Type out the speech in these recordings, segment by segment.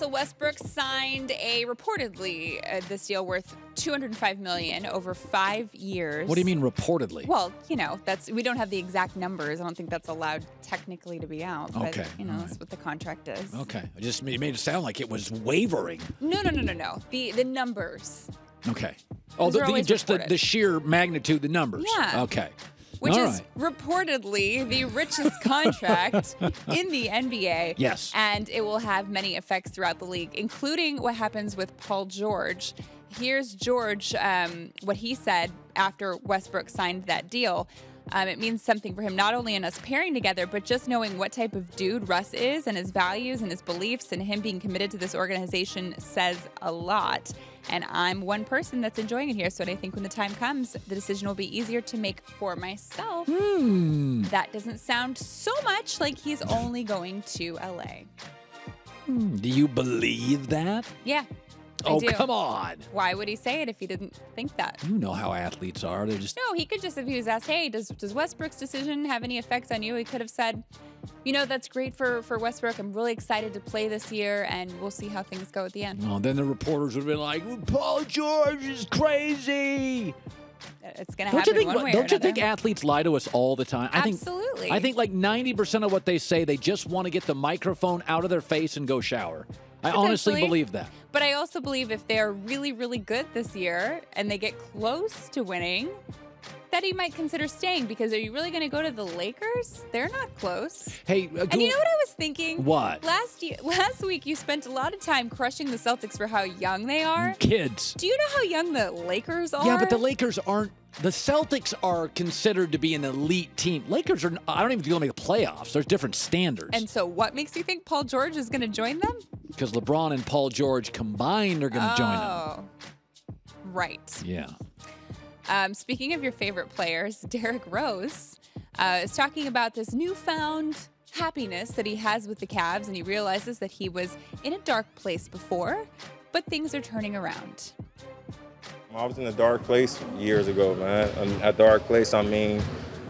Russell Westbrook signed a reportedly this deal worth $205 million over 5 years. What do you mean reportedly? Well, we don't have the exact numbers. I don't think that's allowed technically to be out. But, Okay. That's what the contract is. Okay. It made it sound like it was wavering. No. The numbers. Okay. Oh, Those are always just the reported. sheer magnitude, the numbers. Yeah. Okay. Which All is right. reportedly the richest contract in the NBA. Yes. And it will have many effects throughout the league, including what happens with Paul George. Here's George, what he said after Westbrook signed that deal. It means something for him, not only in us pairing together, but just knowing what type of dude Russ is and his values and his beliefs, and him being committed to this organization says a lot. And I'm one person that's enjoying it here. So I think when the time comes, the decision will be easier to make for myself. That doesn't sound so much like he's only going to LA. Do you believe that? Yeah. I Oh, do. come on. Why would he say it if he didn't think that? You know how athletes are. They're just... No, he could just, if he was asked, hey, does Westbrook's decision have any effects on you? He could have said, that's great for Westbrook. I'm really excited to play this year, and we'll see how things go at the end. Oh, then the reporters would have been like, Paul George is crazy. It's going to happen one way or Don't you think another. athletes lie to us all the time? Absolutely. I think like 90% of what they say, they just want to get the microphone out of their face and go shower. I honestly Potentially. believe that. But I also believe if they're really, really good this year and they get close to winning, that he might consider staying, because are you really going to go to the Lakers? They're not close. Hey, And you know what I was thinking? What? Last week, you spent a lot of time crushing the Celtics for how young they are. Kids. Do you know how young the Lakers are? Yeah, but the Lakers aren't. The Celtics are considered to be an elite team. Lakers are. I don't even think they'll make the playoffs. There's different standards. And so what makes you think Paul George is going to join them? Because LeBron and Paul George combined are going to join them. Oh, right. Yeah. Speaking of your favorite players, Derrick Rose is talking about this newfound happiness that he has with the Cavs, and he realizes that he was in a dark place before, but things are turning around. I was in a dark place years ago, man. A dark place, I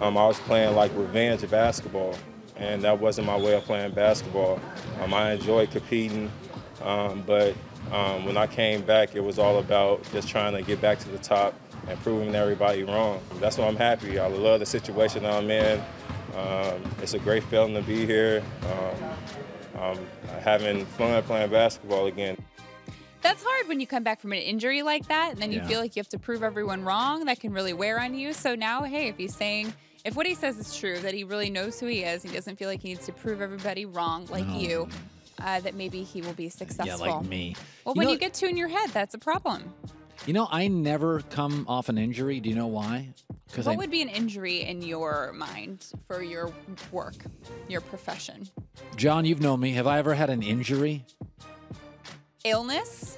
was playing like revenge basketball, and that wasn't my way of playing basketball. I enjoyed competing, but when I came back, it was all about just trying to get back to the top and proving everybody wrong. That's why I'm happy. I love the situation that I'm in. It's a great feeling to be here. I'm having fun playing basketball again. That's hard when you come back from an injury like that, and then you Yeah. feel like you have to prove everyone wrong. That can really wear on you. So now, hey, if what he says is true, that he really knows who he is, he doesn't feel like he needs to prove everybody wrong like you, that maybe he will be successful. Yeah, like me. Well, when you get two in your head, that's a problem. I never come off an injury. Do you know why? Because What would be an injury in your mind for your work, your profession? John, you've known me. Have I ever had an injury? Illness?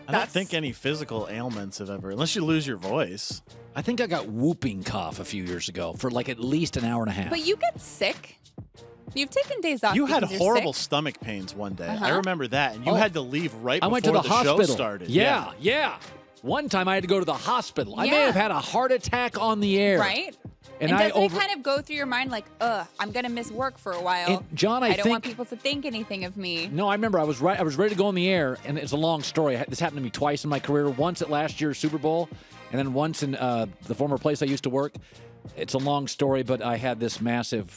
I don't think any physical ailments have ever, unless you lose your voice. I think I got whooping cough a few years ago for like at least an hour and a half. But you get sick. You've taken days off. You had because you're horrible sick. stomach pains one day. Uh-huh. I remember that. And you Oh. had to leave right I before went to the the hospital. show started. Yeah. One time I had to go to the hospital. I may Yeah. have had a heart attack on the air. Right? And doesn't it kind of go through your mind like, I'm going to miss work for a while. And John, I don't want think- people to think anything of me. No, I remember I was ready to go on the air, and it's a long story. This happened to me twice in my career. Once at last year's Super Bowl, and then once in the former place I used to work. It's a long story, but I had this massive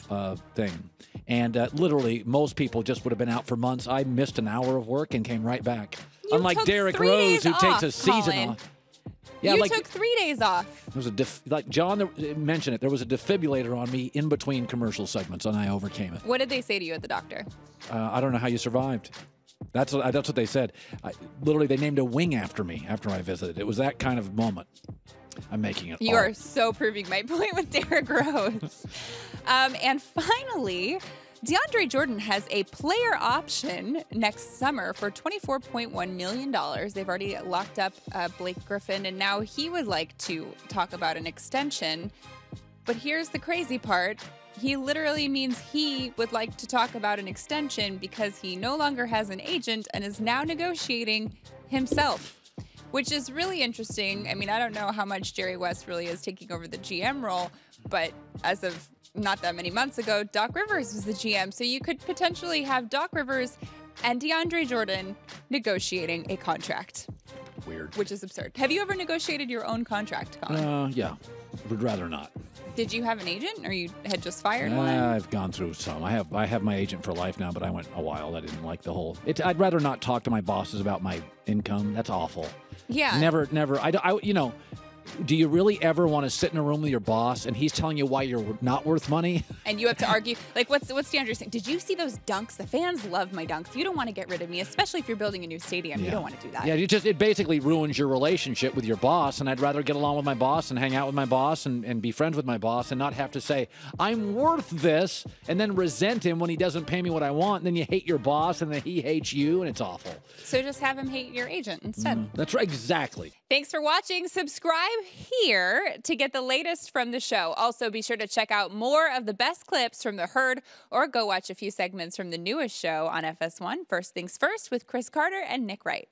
thing. And literally, most people just would have been out for months. I missed an hour of work and came right back. You Unlike took Derrick 3 Rose, days who takes a off, season Colin. off. Yeah, you like took 3 days off. there was like John mentioned it. There was a defibrillator on me in between commercial segments, and I overcame it. What did they say to you at the doctor? I don't know how you survived. That's what they said. Literally, they named a wing after me after I visited. It was that kind of moment. I'm making it. You all. are so proving my point with Derrick Rose. And finally, DeAndre Jordan has a player option next summer for $24.1 million. They've already locked up Blake Griffin, and now he would like to talk about an extension. But here's the crazy part. He literally means he would like to talk about an extension because he no longer has an agent and is now negotiating himself, which is really interesting. I mean, I don't know how much Jerry West really is taking over the GM role, but as of not that many months ago, Doc Rivers was the GM. So you could potentially have Doc Rivers and DeAndre Jordan negotiating a contract, Weird. which is absurd. Have you ever negotiated your own contract, Colin? Yeah. Would rather not. Did you have an agent, or you had just fired one? I've gone through some. I have my agent for life now, but I went a while. I didn't like the whole. I'd rather not talk to my bosses about my income. That's awful. Yeah. Never. Do you really ever want to sit in a room with your boss and he's telling you why you're not worth money? And you have to argue. Like, what's DeAndre saying? Did you see those dunks? The fans love my dunks. You don't want to get rid of me, especially if you're building a new stadium. You don't want to do that. Yeah, it basically ruins your relationship with your boss, and I'd rather get along with my boss and hang out with my boss and be friends with my boss and not have to say, I'm worth this, and then resent him when he doesn't pay me what I want, and then you hate your boss, and then he hates you, and it's awful. So just have him hate your agent instead. That's right, exactly. Thanks for watching. Subscribe here to get the latest from the show. Also, be sure to check out more of the best clips from The Herd, or go watch a few segments from the newest show on FS1, First Things First, with Chris Carter and Nick Wright.